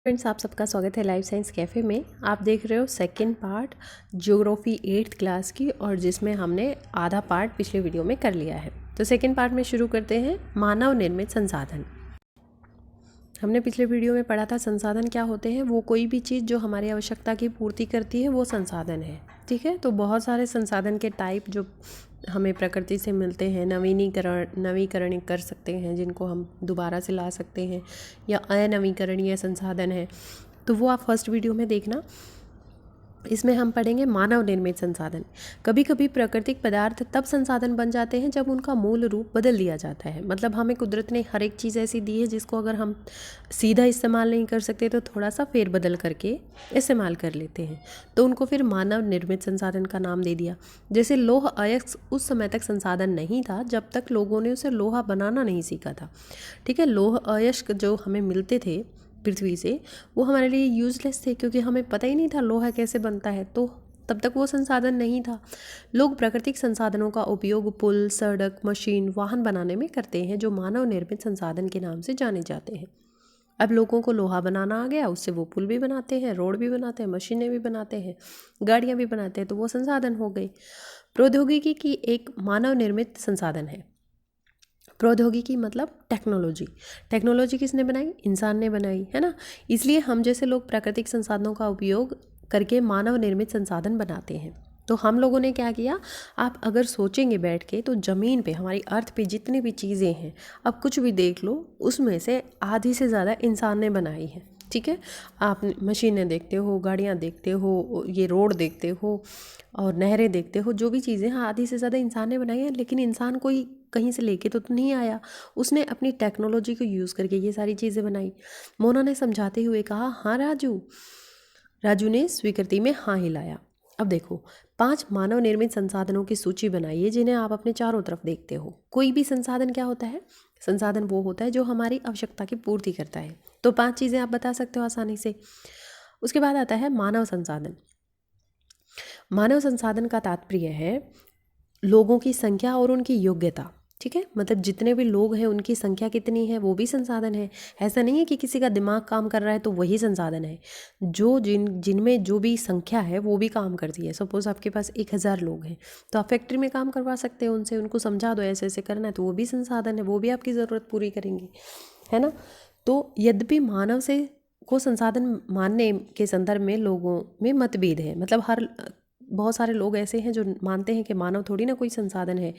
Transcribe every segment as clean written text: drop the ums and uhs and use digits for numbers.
Friends, आप सबका स्वागत है लाइफ साइंस कैफ़े में। आप देख रहे हो second part geography 8th class की, और जिसमें हमने आधा पार्ट पिछले वीडियो में कर लिया है। तो सेकंड पार्ट में शुरू करते हैं मानव निर्मित संसाधन। हमने पिछले वीडियो में पढ़ा था संसाधन क्या होते हैं। वो कोई भी चीज़ जो हमारी आवश्यकता की पूर्ति करती है वो संसाधन है। ठीक है, तो बहुत सारे संसाधन के टाइप जो हमें प्रकृति से मिलते हैं, नवीकरण कर सकते हैं, जिनको हम दोबारा से ला सकते हैं, या अनवीकरणीय संसाधन है, तो वो आप फर्स्ट वीडियो में देखना। इसमें हम पढ़ेंगे मानव निर्मित संसाधन। कभी कभी प्राकृतिक पदार्थ तब संसाधन बन जाते हैं जब उनका मूल रूप बदल दिया जाता है। मतलब हमें कुदरत ने हर एक चीज़ ऐसी दी है जिसको अगर हम सीधा इस्तेमाल नहीं कर सकते तो थोड़ा सा फेरबदल करके इस्तेमाल कर लेते हैं, तो उनको फिर मानव निर्मित संसाधन का नाम दे दिया। जैसे लौह अयस्क उस समय तक संसाधन नहीं था जब तक लोगों ने उसे लोहा बनाना नहीं सीखा था। ठीक है, लौह अयस्क जो हमें मिलते थे पृथ्वी से, वो हमारे लिए यूज़लेस थे क्योंकि हमें पता ही नहीं था लोहा कैसे बनता है, तो तब तक वो संसाधन नहीं था। लोग प्राकृतिक संसाधनों का उपयोग पुल, सड़क, मशीन, वाहन बनाने में करते हैं, जो मानव निर्मित संसाधन के नाम से जाने जाते हैं। अब लोगों को लोहा बनाना आ गया, उससे वो पुल भी बनाते हैं, रोड भी बनाते हैं, मशीनें भी बनाते हैं, गाड़ियाँ भी बनाते हैं, तो वो संसाधन हो गई। प्रौद्योगिकी की एक मानव निर्मित संसाधन है। प्रौद्योगिकी मतलब टेक्नोलॉजी। टेक्नोलॉजी किसने बनाई? इंसान ने बनाई, है ना। इसलिए हम जैसे लोग प्राकृतिक संसाधनों का उपयोग करके मानव निर्मित संसाधन बनाते हैं। तो हम लोगों ने क्या किया, आप अगर सोचेंगे बैठ के, तो ज़मीन पे, हमारी अर्थ पे जितनी भी चीज़ें हैं, अब कुछ भी देख लो, उसमें से आधी से ज़्यादा इंसान ने बनाई है। ठीक है, आप मशीनें देखते हो, गाड़ियाँ देखते हो, ये रोड देखते हो और नहरें देखते हो, जो भी चीज़ें हैं आधी से ज़्यादा इंसान ने बनाई है। लेकिन इंसान कोई कहीं से लेके तो नहीं आया, उसने अपनी टेक्नोलॉजी को यूज़ करके ये सारी चीज़ें बनाई। मोना ने समझाते हुए कहा, हाँ राजू। राजू ने स्वीकृति में हाँ हिलाया। अब देखो, 5 मानव निर्मित संसाधनों की सूची बनाइए जिन्हें आप अपने चारों तरफ देखते हो। कोई भी संसाधन क्या होता है? संसाधन वो होता है जो हमारी आवश्यकता की पूर्ति करता है। तो 5 चीज़ें आप बता सकते हो आसानी से। उसके बाद आता है मानव संसाधन। मानव संसाधन का तात्पर्य है लोगों की संख्या और उनकी योग्यता। ठीक है, मतलब जितने भी लोग हैं उनकी संख्या कितनी है, वो भी संसाधन है। ऐसा नहीं है कि किसी का दिमाग काम कर रहा है तो वही संसाधन है। जो जिनमें जो भी संख्या है वो भी काम करती है। सपोज आपके पास 1000 लोग हैं, तो आप फैक्ट्री में काम करवा सकते हो उनसे, उनको समझा दो ऐसे ऐसे करना है, तो वो भी संसाधन है, वो भी आपकी ज़रूरत पूरी करेंगे, है ना। तो यद्यपि मानव से को संसाधन मानने के संदर्भ में लोगों में मतभेद है। मतलब बहुत सारे लोग ऐसे हैं जो मानते हैं कि मानव थोड़ी ना कोई संसाधन है।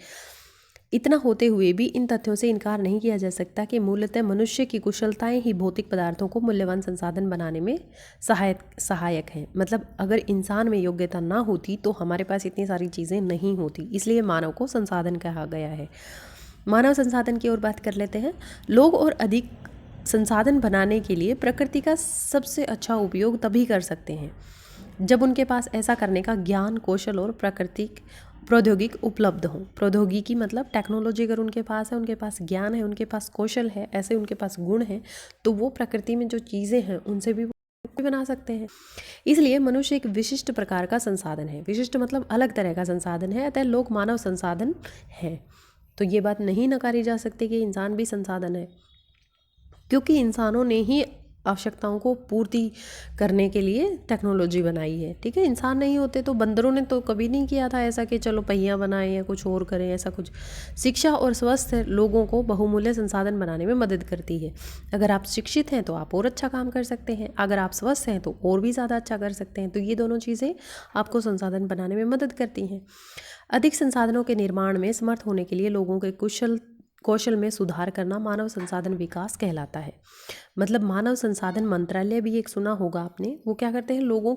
इतना होते हुए भी इन तथ्यों से इनकार नहीं किया जा सकता कि मूलतः मनुष्य की कुशलताएं ही भौतिक पदार्थों को मूल्यवान संसाधन बनाने में सहायक हैं। मतलब अगर इंसान में योग्यता ना होती तो हमारे पास इतनी सारी चीज़ें नहीं होती, इसलिए मानव को संसाधन कहा गया है। मानव संसाधन की ओर बात कर लेते हैं। लोग और अधिक संसाधन बनाने के लिए प्रकृति का सबसे अच्छा उपयोग तभी कर सकते हैं जब उनके पास ऐसा करने का ज्ञान, कौशल और प्राकृतिक प्रौद्योगिक उपलब्ध हो। प्रौद्योगिकी मतलब टेक्नोलॉजी अगर उनके पास है, उनके पास ज्ञान है, उनके पास कौशल है, ऐसे उनके पास गुण है, तो वो प्रकृति में जो चीज़ें हैं उनसे भी बना सकते हैं। इसलिए मनुष्य एक विशिष्ट प्रकार का संसाधन है। विशिष्ट मतलब अलग तरह का संसाधन है, अतः लोग मानव संसाधन है। तो ये बात नहीं नकारी जा सकती कि इंसान भी संसाधन है, क्योंकि इंसानों ने ही आवश्यकताओं को पूर्ति करने के लिए टेक्नोलॉजी बनाई है। ठीक है, इंसान नहीं होते तो बंदरों ने तो कभी नहीं किया था ऐसा कि चलो पहिया बनाएं या कुछ और करें, ऐसा कुछ। शिक्षा और स्वस्थ लोगों को बहुमूल्य संसाधन बनाने में मदद करती है। अगर आप शिक्षित हैं तो आप और अच्छा काम कर सकते हैं, अगर आप स्वस्थ हैं तो और भी ज़्यादा अच्छा कर सकते हैं। तो ये दोनों चीज़ें आपको संसाधन बनाने में मदद करती हैं। अधिक संसाधनों के निर्माण में समर्थ होने के लिए लोगों के कौशल में सुधार करना मानव संसाधन विकास कहलाता है। मतलब मानव संसाधन मंत्रालय भी एक सुना होगा आपने, वो क्या करते हैं, लोगों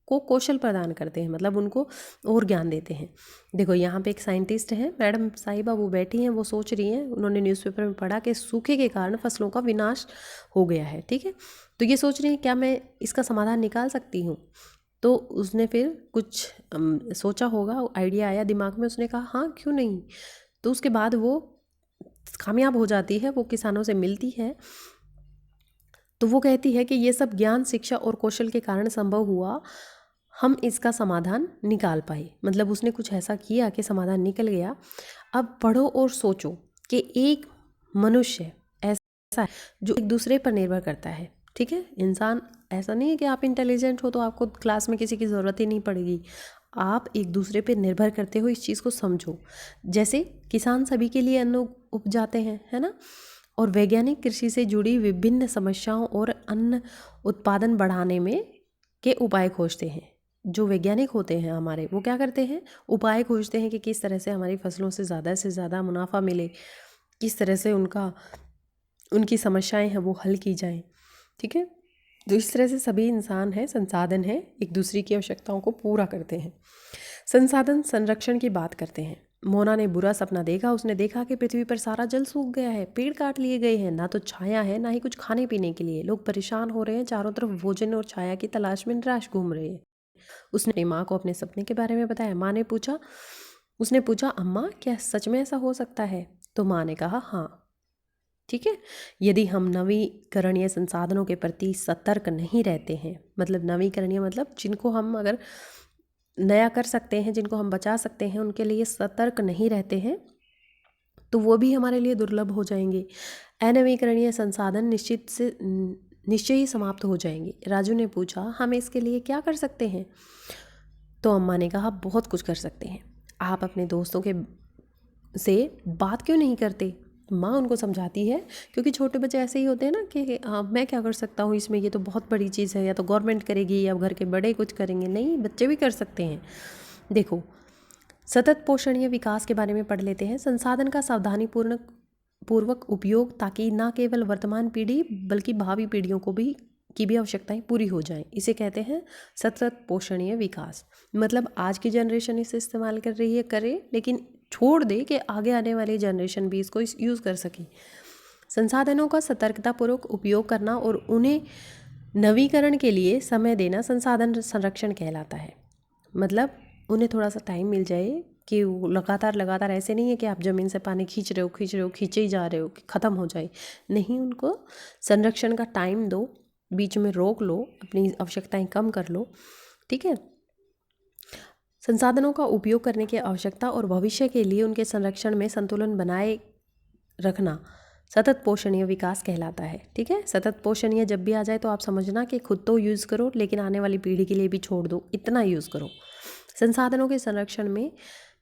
को कौशल प्रदान करते हैं, मतलब उनको और ज्ञान देते हैं। देखो यहाँ पे एक साइंटिस्ट है, मैडम साहिबा, वो बैठी हैं, वो सोच रही हैं, उन्होंने न्यूज़पेपर में पढ़ा कि सूखे के कारण फसलों का विनाश हो गया है। ठीक है, तो ये सोच रही हैं क्या मैं इसका समाधान निकाल सकती हूँ। तो उसने फिर कुछ सोचा होगा, आइडिया आया दिमाग में, उसने कहा हाँ क्यों नहीं। तो उसके बाद वो कामयाब हो जाती है, वो किसानों से मिलती है, तो वो कहती है कि ये सब ज्ञान, शिक्षा और कौशल के कारण संभव हुआ, हम इसका समाधान निकाल पाए। मतलब उसने कुछ ऐसा किया कि समाधान निकल गया। अब पढ़ो और सोचो कि एक मनुष्य ऐसा है जो एक दूसरे पर निर्भर करता है। ठीक है, इंसान ऐसा नहीं है कि आप इंटेलिजेंट हो तो आपको क्लास में किसी की ज़रूरत ही नहीं पड़ेगी। आप एक दूसरे पे निर्भर करते हो, इस चीज़ को समझो। जैसे किसान सभी के लिए अन्न उपजाते हैं, है ना, और वैज्ञानिक कृषि से जुड़ी विभिन्न समस्याओं और अन्न उत्पादन बढ़ाने में के उपाय खोजते हैं। जो वैज्ञानिक होते हैं हमारे, वो क्या करते हैं, उपाय खोजते हैं कि किस तरह से हमारी फसलों से ज़्यादा मुनाफा मिले, किस तरह से उनकी समस्याएं हैं वो हल की जाएं। ठीक है, तो इस तरह से सभी इंसान हैं, संसाधन हैं, एक दूसरे की आवश्यकताओं को पूरा करते हैं। संसाधन संरक्षण की बात करते हैं। मोना ने बुरा सपना देखा। उसने देखा कि पृथ्वी पर सारा जल सूख गया है, पेड़ काट लिए गए हैं, ना तो छाया है ना ही कुछ खाने पीने के लिए। लोग परेशान हो रहे हैं, चारों तरफ भोजन और छाया की तलाश में निराश घूम रहे हैं। उसने अपनी माँ को अपने सपने के बारे में बताया। उसने पूछा, अम्मा क्या सच में ऐसा हो सकता है? तो माँ ने कहा, हाँ। ठीक है, यदि हम नवीकरणीय संसाधनों के प्रति सतर्क नहीं रहते हैं, मतलब नवीकरणीय मतलब जिनको हम अगर नया कर सकते हैं, जिनको हम बचा सकते हैं, उनके लिए सतर्क नहीं रहते हैं तो वो भी हमारे लिए दुर्लभ हो जाएंगे। अनवीकरणीय संसाधन निश्चय ही समाप्त हो जाएंगे। राजू ने पूछा, हम इसके लिए क्या कर सकते हैं? तो अम्मा ने कहा, बहुत कुछ कर सकते हैं। आप अपने दोस्तों के से बात क्यों नहीं करते? माँ उनको समझाती है, क्योंकि छोटे बच्चे ऐसे ही होते हैं ना कि मैं क्या कर सकता हूँ इसमें, ये तो बहुत बड़ी चीज़ है, या तो गवर्नमेंट करेगी या घर के बड़े कुछ करेंगे। नहीं, बच्चे भी कर सकते हैं। देखो, सतत पोषणीय विकास के बारे में पढ़ लेते हैं। संसाधन का सावधानीपूर्वक उपयोग, ताकि न केवल वर्तमान पीढ़ी बल्कि भावी पीढ़ियों की भी आवश्यकताएं पूरी हो जाएं। इसे कहते हैं सतत पोषणीय विकास। मतलब आज की जनरेशन इसे इस्तेमाल कर रही है, करे, लेकिन छोड़ दे कि आगे आने वाली जनरेशन भी इसको यूज़ कर सके। संसाधनों का सतर्कतापूर्वक उपयोग करना और उन्हें नवीकरण के लिए समय देना संसाधन संरक्षण कहलाता है। मतलब उन्हें थोड़ा सा टाइम मिल जाए कि लगातार ऐसे नहीं है कि आप ज़मीन से पानी खींच रहे हो, खींचे ही जा रहे हो कि ख़त्म हो जाए। नहीं, उनको संरक्षण का टाइम दो, बीच में रोक लो, अपनी आवश्यकताएं कम कर लो। ठीक है, संसाधनों का उपयोग करने की आवश्यकता और भविष्य के लिए उनके संरक्षण में संतुलन बनाए रखना सतत पोषणीय विकास कहलाता है। ठीक है, सतत पोषणीय जब भी आ जाए तो आप समझना कि खुद तो यूज़ करो, लेकिन आने वाली पीढ़ी के लिए भी छोड़ दो, इतना यूज़ करो। संसाधनों के संरक्षण में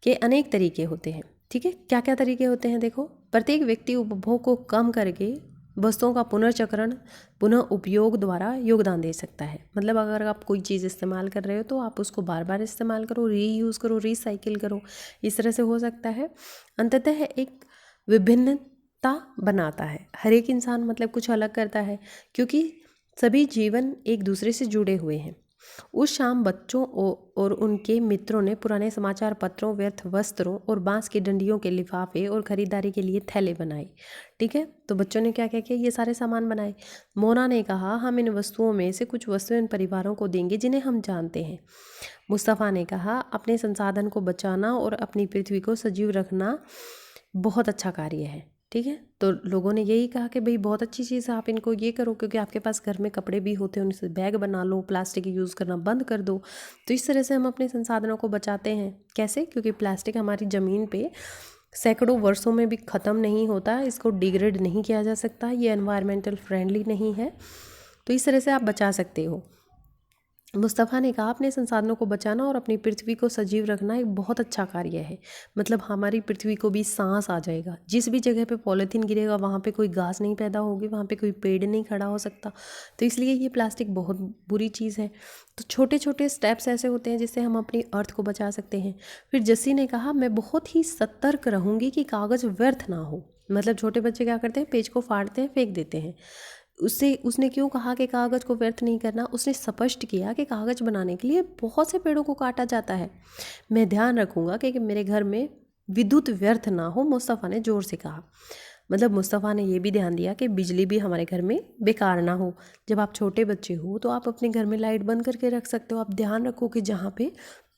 के अनेक तरीके होते हैं। ठीक है, क्या क्या तरीके होते हैं? देखो, प्रत्येक व्यक्ति उपभोग को कम करके वस्तुओं का पुनर्चक्रण, पुनः उपयोग द्वारा योगदान दे सकता है। मतलब अगर आप कोई चीज़ इस्तेमाल कर रहे हो तो आप उसको बार बार इस्तेमाल करो, रीयूज़ करो, रिसाइकिल करो। इस तरह से हो सकता है। अंततः एक विभिन्नता बनाता है। हर एक इंसान मतलब कुछ अलग करता है, क्योंकि सभी जीवन एक दूसरे से जुड़े हुए हैं। उस शाम बच्चों और उनके मित्रों ने पुराने समाचार पत्रों, व्यर्थ वस्त्रों और बांस की डंडियों के लिफाफे और खरीदारी के लिए थैले बनाए। ठीक है, तो बच्चों ने क्या क्या किया? ये सारे सामान बनाए। मोना ने कहा, हम इन वस्तुओं में से कुछ वस्तुएं इन परिवारों को देंगे जिन्हें हम जानते हैं। मुस्तफ़ा ने कहा, अपने संसाधन को बचाना और अपनी पृथ्वी को सजीव रखना बहुत अच्छा कार्य है। ठीक है, तो लोगों ने यही कहा कि भाई बहुत अच्छी चीज़ है, आप इनको ये करो, क्योंकि आपके पास घर में कपड़े भी होते हैं, उनसे बैग बना लो, प्लास्टिक यूज़ करना बंद कर दो। तो इस तरह से हम अपने संसाधनों को बचाते हैं। कैसे? क्योंकि प्लास्टिक हमारी ज़मीन पे सैकड़ों वर्षों में भी ख़त्म नहीं होता, इसको डिग्रेड नहीं किया जा सकता, ये एनवायरमेंटल फ्रेंडली नहीं है। तो इस तरह से आप बचा सकते हो। मुस्तफ़ा ने कहा, अपने संसाधनों को बचाना और अपनी पृथ्वी को सजीव रखना एक बहुत अच्छा कार्य है। मतलब हमारी पृथ्वी को भी सांस आ जाएगा। जिस भी जगह पे पॉलीथीन गिरेगा वहाँ पे कोई घास नहीं पैदा होगी, वहाँ पे कोई पेड़ नहीं खड़ा हो सकता। तो इसलिए ये प्लास्टिक बहुत बुरी चीज़ है। तो छोटे छोटे स्टेप्स ऐसे होते हैं जिससे हम अपनी अर्थ को बचा सकते हैं। फिर जस्सी ने कहा, मैं बहुत ही सतर्क रहूँगी कि कागज़ व्यर्थ ना हो। मतलब छोटे बच्चे क्या करते हैं? पेज को फाड़ते हैं, फेंक देते हैं। उसने क्यों कहा कि कागज़ को व्यर्थ नहीं करना? उसने स्पष्ट किया कि कागज़ बनाने के लिए बहुत से पेड़ों को काटा जाता है। मैं ध्यान रखूँगा कि मेरे घर में विद्युत व्यर्थ ना हो, मुस्तफ़ा ने ज़ोर से कहा। मतलब मुस्तफ़ा ने ये भी ध्यान दिया कि बिजली भी हमारे घर में बेकार ना हो। जब आप छोटे बच्चे हो तो आप अपने घर में लाइट बंद करके रख सकते हो। आप ध्यान रखो कि जहाँ पे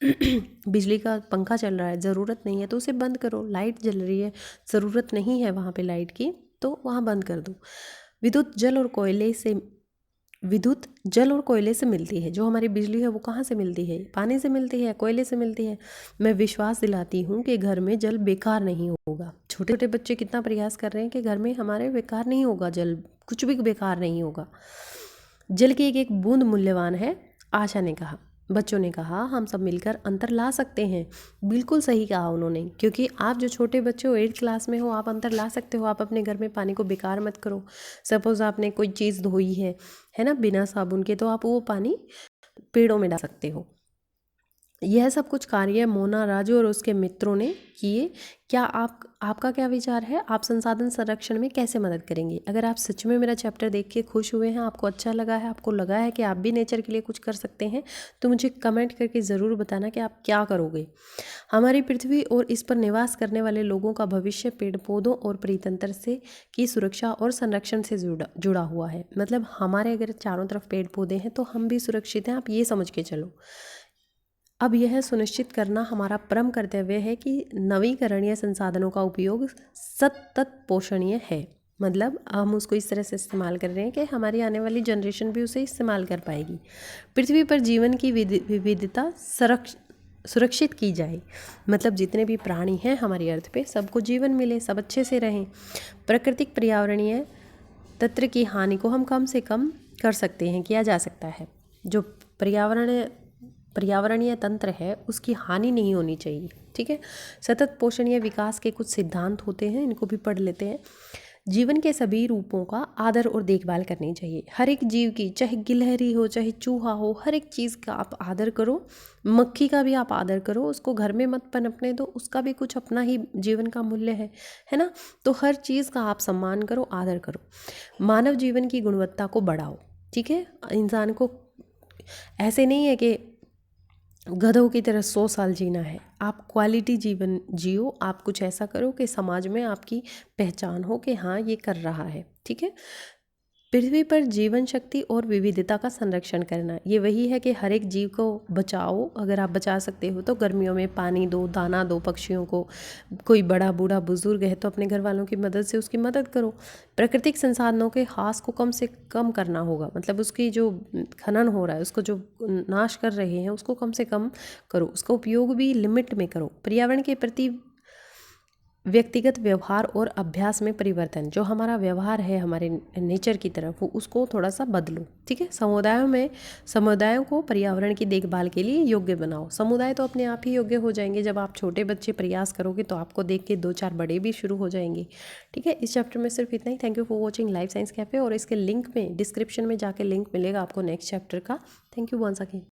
बिजली का पंखा चल रहा है, ज़रूरत नहीं है तो उसे बंद करो। लाइट जल रही है, ज़रूरत नहीं है वहाँ पे लाइट की, तो वहाँ बंद कर दो। विद्युत जल और कोयले से मिलती है। जो हमारी बिजली है वो कहाँ से मिलती है? पानी से मिलती है, कोयले से मिलती है। मैं विश्वास दिलाती हूँ कि घर में जल बेकार नहीं होगा। छोटे छोटे बच्चे कितना प्रयास कर रहे हैं कि घर में हमारे बेकार नहीं होगा, जल कुछ भी बेकार नहीं होगा। जल की एक एक बूंद मूल्यवान है, आशा ने कहा। बच्चों ने कहा, हम सब मिलकर अंतर ला सकते हैं। बिल्कुल सही कहा उन्होंने, क्योंकि आप जो छोटे बच्चे हो, 8th क्लास में हो, आप अंतर ला सकते हो। आप अपने घर में पानी को बेकार मत करो। सपोज़ आपने कोई चीज़ धोई है ना, बिना साबुन के, तो आप वो पानी पेड़ों में डाल सकते हो। यह सब कुछ कार्य मोना, राजू और उसके मित्रों ने किए। क्या आपका क्या विचार है? आप संसाधन संरक्षण में कैसे मदद करेंगे? अगर आप सच में मेरा चैप्टर देख के खुश हुए हैं, आपको अच्छा लगा है, आपको लगा है कि आप भी नेचर के लिए कुछ कर सकते हैं, तो मुझे कमेंट करके ज़रूर बताना कि आप क्या करोगे। हमारी पृथ्वी और इस पर निवास करने वाले लोगों का भविष्य पेड़ पौधों और परितंत्र से की सुरक्षा और संरक्षण से जुड़ा हुआ है। मतलब हमारे अगर चारों तरफ पेड़ पौधे हैं तो हम भी सुरक्षित हैं, आप ये समझ के चलो। अब यह सुनिश्चित करना हमारा परम कर्तव्य है कि नवीकरणीय संसाधनों का उपयोग सतत पोषणीय है। मतलब हम उसको इस तरह से इस्तेमाल कर रहे हैं कि हमारी आने वाली जनरेशन भी उसे इस्तेमाल कर पाएगी। पृथ्वी पर जीवन की विविधता सुरक्षित की जाए। मतलब जितने भी प्राणी हैं हमारी अर्थ पे, सबको जीवन मिले, सब अच्छे से रहें। प्राकृतिक पर्यावरणीय तंत्र की हानि को हम कम से कम कर सकते हैं, किया जा सकता है। जो पर्यावरणीय तंत्र है उसकी हानि नहीं होनी चाहिए, ठीक है। सतत पोषणीय विकास के कुछ सिद्धांत होते हैं, इनको भी पढ़ लेते हैं। जीवन के सभी रूपों का आदर और देखभाल करनी चाहिए। हर एक जीव की, चाहे गिलहरी हो, चाहे चूहा हो, हर एक चीज़ का आप आदर करो। मक्खी का भी आप आदर करो, उसको घर में मत पनपने दो, उसका भी कुछ अपना ही जीवन का मूल्य है ना। तो हर चीज़ का आप सम्मान करो, आदर करो। मानव जीवन की गुणवत्ता को बढ़ाओ, ठीक है। इंसान को ऐसे नहीं है कि गधों की तरह 100 साल जीना है। आप क्वालिटी जीवन जियो, आप कुछ ऐसा करो कि समाज में आपकी पहचान हो कि हाँ ये कर रहा है, ठीक है। पृथ्वी पर जीवन शक्ति और विविधता का संरक्षण करना, ये वही है कि हर एक जीव को बचाओ। अगर आप बचा सकते हो तो गर्मियों में पानी दो, दाना दो पक्षियों को। कोई बड़ा बूढ़ा बुजुर्ग है तो अपने घर वालों की मदद से उसकी मदद करो। प्राकृतिक संसाधनों के ह्रास को कम से कम करना होगा। मतलब उसकी जो खनन हो रहा है, उसको जो नाश कर रहे हैं, उसको कम से कम करो। उसका उपयोग भी लिमिट में करो। पर्यावरण के प्रति व्यक्तिगत व्यवहार और अभ्यास में परिवर्तन, जो हमारा व्यवहार है हमारे नेचर की तरफ, वो उसको थोड़ा सा बदलो, ठीक है। समुदायों को पर्यावरण की देखभाल के लिए योग्य बनाओ। समुदाय तो अपने आप ही योग्य हो जाएंगे। जब आप छोटे बच्चे प्रयास करोगे तो आपको देख के 2-4 बड़े भी शुरू हो जाएंगे, ठीक है। इस चैप्टर में सिर्फ इतना ही। Thank you for watching life science cafe, और इसके लिंक में डिस्क्रिप्शन में जाके लिंक मिलेगा आपको नेक्स्ट चैप्टर का। Thank you once again.